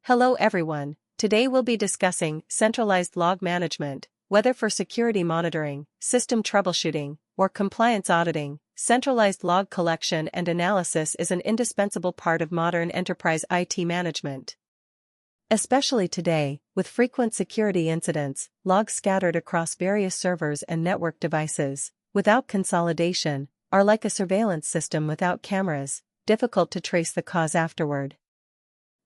Hello everyone, today we'll be discussing centralized log management, whether for security monitoring, system troubleshooting, or compliance auditing. Centralized log collection and analysis is an indispensable part of modern enterprise IT management. Especially today, with frequent security incidents, logs scattered across various servers and network devices, without consolidation, are like a surveillance system without cameras, difficult to trace the cause afterward.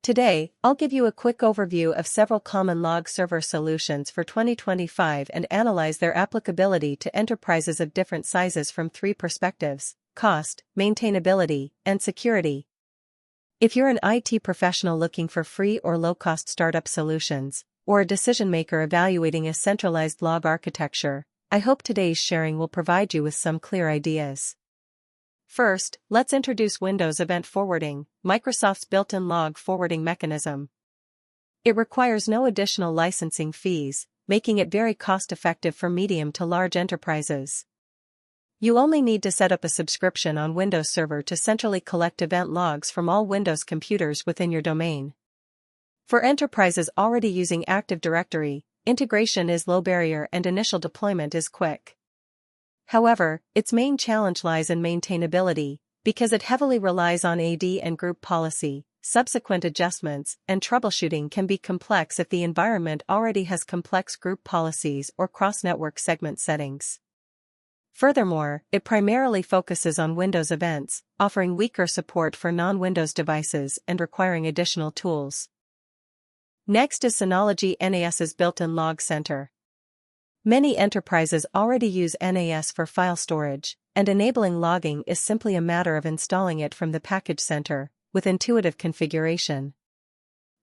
Today, I'll give you a quick overview of several common log server solutions for 2025 and analyze their applicability to enterprises of different sizes from three perspectives: cost, maintainability, and security. If you're an IT professional looking for free or low-cost startup solutions, or a decision-maker evaluating a centralized log architecture, I hope today's sharing will provide you with some clear ideas. First, let's introduce Windows Event Forwarding, Microsoft's built-in log forwarding mechanism. It requires no additional licensing fees, making it very cost-effective for medium to large enterprises. You only need to set up a subscription on Windows Server to centrally collect event logs from all Windows computers within your domain. For enterprises already using Active Directory, integration is low barrier and initial deployment is quick. However, its main challenge lies in maintainability, because it heavily relies on AD and group policy. Subsequent adjustments and troubleshooting can be complex if the environment already has complex group policies or cross-network segment settings. Furthermore, it primarily focuses on Windows events, offering weaker support for non-Windows devices and requiring additional tools. Next is Synology NAS's built-in log center. Many enterprises already use NAS for file storage, and enabling logging is simply a matter of installing it from the package center, with intuitive configuration.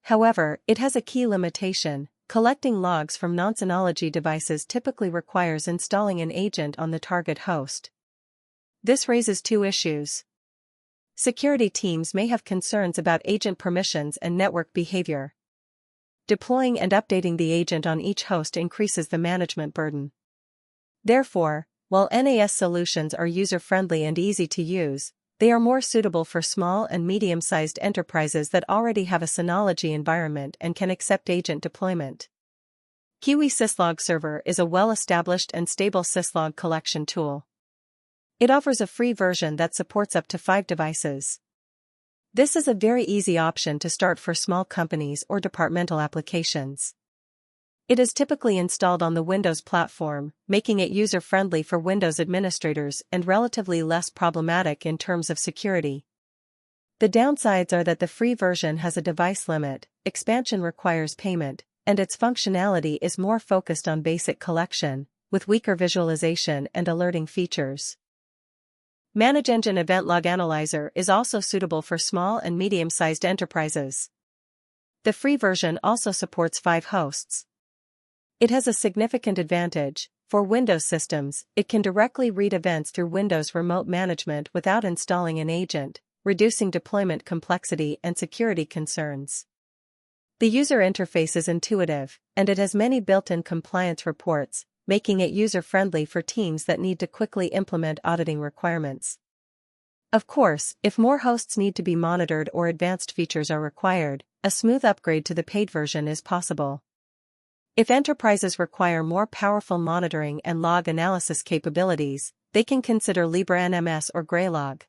However, it has a key limitation: collecting logs from non-Synology devices typically requires installing an agent on the target host. This raises two issues. Security teams may have concerns about agent permissions and network behavior. Deploying and updating the agent on each host increases the management burden. Therefore, while NAS solutions are user-friendly and easy to use, they are more suitable for small and medium-sized enterprises that already have a Synology environment and can accept agent deployment. Kiwi Syslog Server is a well-established and stable syslog collection tool. It offers a free version that supports up to 5 devices. This is a very easy option to start for small companies or departmental applications. It is typically installed on the Windows platform, making it user-friendly for Windows administrators and relatively less problematic in terms of security. The downsides are that the free version has a device limit, expansion requires payment, and its functionality is more focused on basic collection, with weaker visualization and alerting features. ManageEngine Event Log Analyzer is also suitable for small and medium-sized enterprises. The free version also supports 5 hosts. It has a significant advantage: for Windows systems, it can directly read events through Windows Remote Management without installing an agent, reducing deployment complexity and security concerns. The user interface is intuitive, and it has many built-in compliance reports, making it user-friendly for teams that need to quickly implement auditing requirements. Of course, if more hosts need to be monitored or advanced features are required, a smooth upgrade to the paid version is possible. If enterprises require more powerful monitoring and log analysis capabilities, they can consider LibreNMS or Graylog.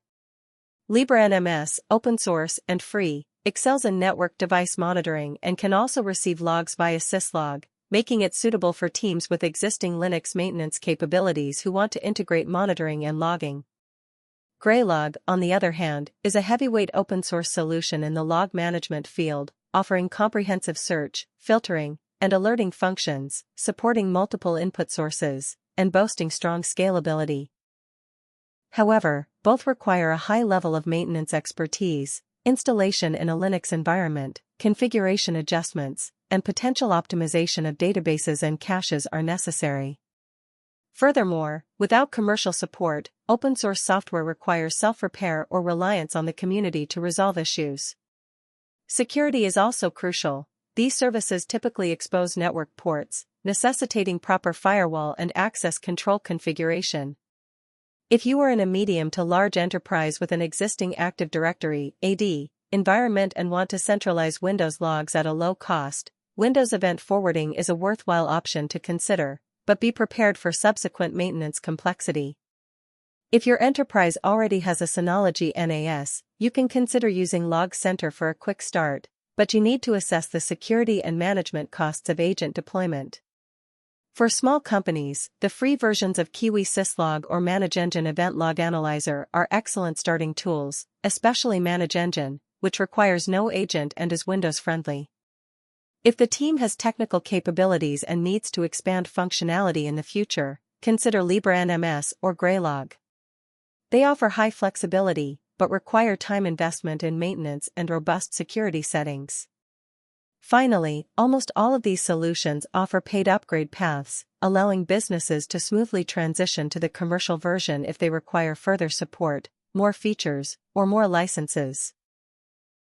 LibreNMS, open source and free, excels in network device monitoring and can also receive logs via syslog, making it suitable for teams with existing Linux maintenance capabilities who want to integrate monitoring and logging. Graylog, on the other hand, is a heavyweight open-source solution in the log management field, offering comprehensive search, filtering, and alerting functions, supporting multiple input sources, and boasting strong scalability. However, both require a high level of maintenance expertise, installation in a Linux environment, configuration adjustments, and potential optimization of databases and caches are necessary. Furthermore, without commercial support, open-source software requires self-repair or reliance on the community to resolve issues. Security is also crucial. These services typically expose network ports, necessitating proper firewall and access control configuration. If you are in a medium to large enterprise with an existing Active Directory (AD) environment and want to centralize Windows logs at a low cost, Windows Event Forwarding is a worthwhile option to consider, but be prepared for subsequent maintenance complexity. If your enterprise already has a Synology NAS, you can consider using Log Center for a quick start, but you need to assess the security and management costs of agent deployment. For small companies, the free versions of Kiwi Syslog or ManageEngine Event Log Analyzer are excellent starting tools, especially ManageEngine, which requires no agent and is Windows-friendly. If the team has technical capabilities and needs to expand functionality in the future, consider LibreNMS or Graylog. They offer high flexibility, but require time investment in maintenance and robust security settings. Finally, almost all of these solutions offer paid upgrade paths, allowing businesses to smoothly transition to the commercial version if they require further support, more features, or more licenses.